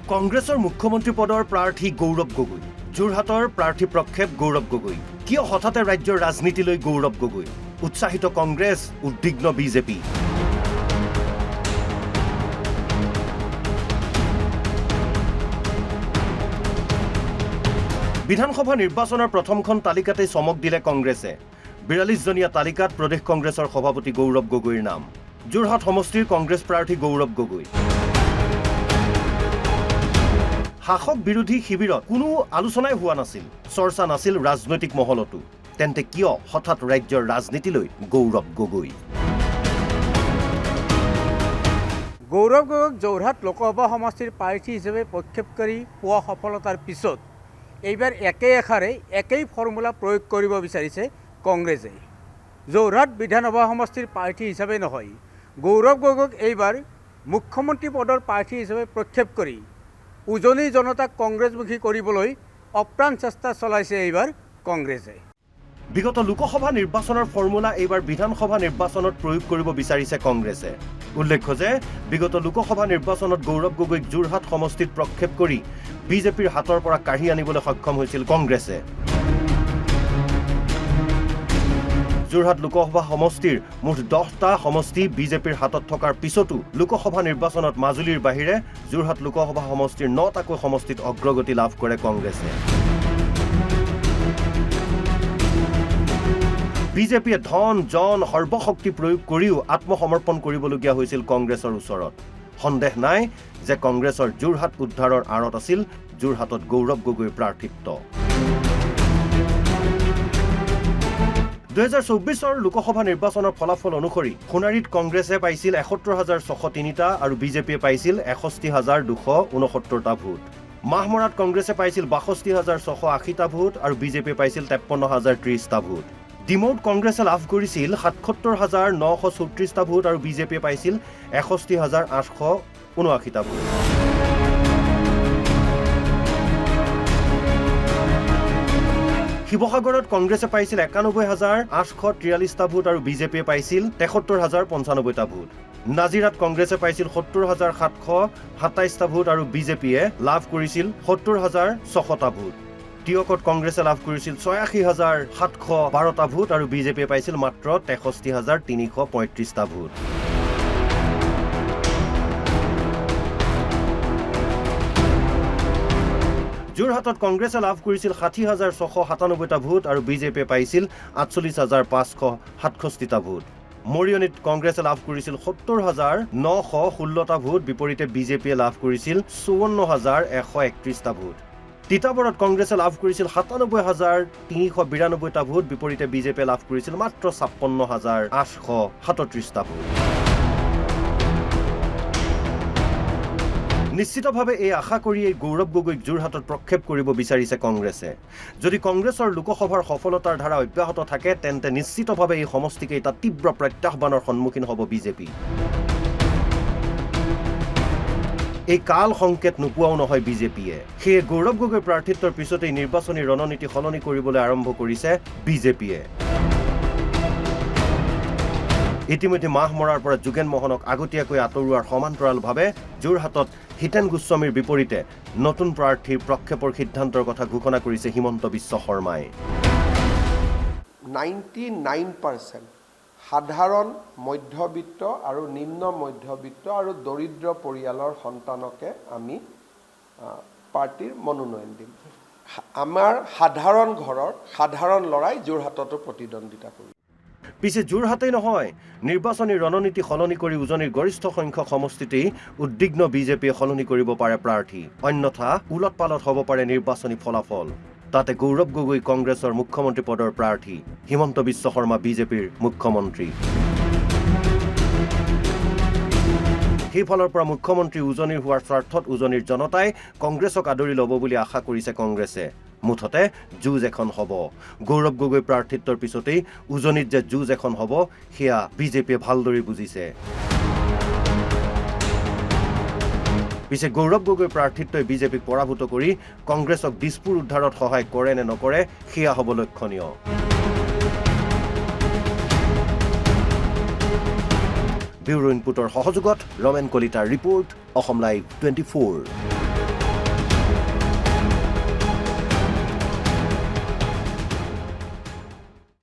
কংগ্ৰেছৰ মুখ্যমন্ত্ৰী পদৰ প্ৰাৰ্থী গৌৰৱ গগৈ যোৰহাটৰ প্ৰাৰ্থী প্ৰক্ষেপ গৌৰৱ গগৈ কিয় হঠাতে ৰাজ্যৰ ৰাজনীতিলৈ গৌৰৱ গগৈ উৎসাহিত কংগ্ৰেছ উদ্বিগ্ন বিজেপি বিধানসভা নিৰ্বাচনৰ প্ৰথমখন তালিকাতে চমক দিলে কংগ্ৰেছে ৪২ জনীয়া তালিকাত প্ৰদেশ কংগ্ৰেছৰ সভাপতি গৌৰৱ গগৈৰ নাম যোৰহাট সমষ্টিৰ কংগ্ৰেছ প্ৰাৰ্থী গৌৰৱ গগৈ শাসক বিৰোধী শিবিৰত কোনো আলোচনাই হোৱা নাছিল চৰ্চা নাছিল ৰাজনৈতিক মহলতো তেন্তে কিয় হঠাৎ ৰাজ্যৰ ৰাজনীতিলৈ গৌৰৱ গগৈ গৌৰৱ গগৈক যোৰহাট লোকসভা সমষ্টিৰ প্ৰাৰ্থী হিচাপে প্ৰক্ষেপ কৰি পোৱা সফলতাৰ পিছত এইবাৰ একে এষাৰে একেই ফৰ্মুলা প্ৰয়োগ কৰিব বিচাৰিছে কংগ্ৰেছে যোৰহাট বিধানসভা সমষ্টিৰ প্ৰাৰ্থী হিচাপে নহয় গৌৰৱ গগৈক এইবাৰ মুখ্যমন্ত্ৰী পদৰ প্ৰাৰ্থী হিচাপে প্ৰক্ষেপ কৰি উজনি জনতাক কংগ্ৰেছমুখী কৰিবলৈ অপ্ৰাণ চেষ্টা চলাইছে এইবাৰ কংগ্ৰেছে বিগত লোকসভা নিৰ্বাচনৰ ফৰ্মুলা এইবাৰ বিধানসভা নিৰ্বাচনত প্ৰয়োগ কৰিব বিচাৰিছে কংগ্ৰেছে উল্লেখ্য যে বিগত লোকসভা নিৰ্বাচনত গৌৰৱ গগৈক যোৰহাট সমষ্টিত প্ৰক্ষেপ কৰি বিজেপিৰ হাতৰ পৰা কাঢ়ি আনিবলৈ সক্ষম হৈছিল কংগ্ৰেছে যোৰহাট লোকসভা সমষ্টিৰ মুঠ 10টা সমষ্টি বিজেপিৰ হাতত থকাৰ পিছতো লোকসভা নিৰ্বাচনত মাজুলীৰ বাহিৰে যোৰহাট লোকসভা সমষ্টিৰ 9টাকৈ সমষ্টিত অগ্ৰগতি লাভ কৰে কংগ্ৰেছে বিজেপিয়ে ধন জন সৰ্বশক্তি প্ৰয়োগ কৰিও আত্মসমৰ্পণ কৰিবলগীয়া হৈছিল কংগ্ৰেছৰ ওচৰত সন্দেহ নাই যে কংগ্ৰেছৰ যোৰহাট উদ্ধাৰৰ আঁৰত আছিল যোৰহাটত গৌৰৱ গগৈৰ প্ৰাৰ্থিত্ব 2024 লোকসভা নিৰ্বাচনৰ ফলাফল অনুসৰি সোণাৰীত কংগ্ৰেছে পাইছিল ৭১,৬০৩টা আৰু বিজেপিয়ে পাইছিল ৬১,২৬৯টা ভোট মাহমৰাত কংগ্ৰেছে পাইছিল ৬২,৬৮০টা ভোট আৰু বিজেপিয়ে পাইছিল ৫৩,০৩০টা ভোট ডিমৌত কংগ্ৰেছে লাভ কৰিছিল ৭৭,৯৩৪টা ভোট আৰু বিজেপিয়ে পাইছিল ৬১,৮৭৯টা ভোট শিৱসাগৰত কংগ্ৰেছে পাইছিল ৯১,৮৪৩টা ভোট আৰু বিজেপিয়ে পাইছিল ৭৩,০৯৫টা ভোট নাজিৰাত কংগ্ৰেছে পাইছিল ৭০,৭২৭টা ভোট আৰু বিজেপিয়ে লাভ কৰিছিল ৭০,৬০০টা ভোট টিয়কত কংগ্ৰেছে লাভ কৰিছিল ৮৬,৭১২টা ভোট আৰু বিজেপিয়ে পাইছিল মাত্ৰ ৬৩,৩৩৫টা ভোট যোৰহাটত কংগ্ৰেছে লাভ কৰিছিল ৬০,৬৯৭টা ভোট আৰু বিজেপিয়ে পাইছিল ৪৮,৫৬৭টা ভোট মৰিয়নিত কংগ্ৰেছে লাভ কৰিছিল ৭০,৯১৬টা ভোট বিপৰীতে বিজেপিয়ে লাভ কৰিছিল ৫৪,১৩১টা ভোট তিতাবৰত কংগ্ৰেছে লাভ কৰিছিল ৯৭,৩৯২টা ভোট বিপৰীতে বিজেপিয়ে লাভ কৰিছিল মাত্ৰ ৫৬,৮৩৭টা ভোট নিশ্চিতভাৱে এই আশা কৰি এই গৌৰৱ গগৈক যোৰহাটত প্ৰক্ষেপ কৰিব বিচাৰিছে কংগ্ৰেছে যদি কংগ্ৰেছৰ লোকসভাৰ সফলতাৰ ধাৰা অব্যাহত থাকে তেন্তে নিশ্চিতভাৱে এই সমষ্টিকে এটা তীব্ৰ প্ৰত্যাহ্বানৰ সন্মুখীন হ'ব বিজেপি এই কাল সংকেত নোপোৱাও নহয় বিজেপিয়ে সেয়ে গৌৰৱ গগৈৰ প্ৰাৰ্থিত্বৰ পিছতেই নিৰ্বাচনী ৰণনীতি সলনি কৰিবলৈ আৰম্ভ কৰিছে বিজেপিয়ে ইতিমধ্যে মাহমৰাৰ পৰা যোগেন মোহনক আগতীয়াকৈ আঁতৰোৱাৰ সমান্তৰালভাৱে যোৰহাটত হিতেন গোস্বামীৰ বিপৰীতে নতুন প্ৰাৰ্থীৰ প্ৰক্ষেপৰ সিদ্ধান্তৰ কথা ঘোষণা কৰিছে হিমন্ত বিশ্ব শৰ্মাই 99% সাধাৰণ মধ্যবিত্ত আৰু নিম্ন মধ্যবিত্ত আৰু দৰিদ্ৰ পৰিয়ালৰ সন্তানকে আমি পাৰ্টিৰ মনোনয়ন দিম আমাৰ সাধাৰণ ঘৰৰ সাধাৰণ লৰাই যোৰহাটতো প্ৰতিদ্বন্দ্বিতা কৰিব পিছে যোৰহাটেই নহয় নিৰ্বাচনী ৰণনীতি সলনি কৰি উজনিৰ গৰিষ্ঠ সংখ্যক সমষ্টিতেই উদ্বিগ্ন বিজেপিয়ে সলনি কৰিব পাৰে প্ৰাৰ্থী অন্যথা উলট পালট হ'ব পাৰে নিৰ্বাচনী ফলাফল তাতে গৌৰৱ গগৈ কংগ্ৰেছৰ মুখ্যমন্ত্ৰী পদৰ প্ৰাৰ্থী হিমন্ত বিশ্ব শৰ্মা বিজেপিৰ মুখ্যমন্ত্ৰী সেইফালৰ পৰা মুখ্যমন্ত্ৰী উজনিৰ হোৱাৰ স্বাৰ্থত উজনিৰ জনতাই কংগ্ৰেছক আদৰি ল'ব বুলি আশা কৰিছে কংগ্ৰেছে মুঠতে যুঁজ এখন হ'ব গৌৰৱ গগৈ প্ৰাৰ্থিত্বৰ পিছতেই উজনিত যে যুঁজ এখন হ'ব সেয়া বিজেপিয়ে ভালদৰে বুজিছে পিছে গৌৰৱ গগৈ প্ৰাৰ্থিত্বই বিজেপিক পৰাভূত কৰি কংগ্ৰেছক দিছপুৰ উদ্ধাৰত সহায় কৰে নে নকৰে সেয়া হ'ব লক্ষণীয় ব্যুৰো ইনপুটৰ সহযোগত ৰমেন কলিতাৰ ৰিপৰ্ট অসম লাইভ 24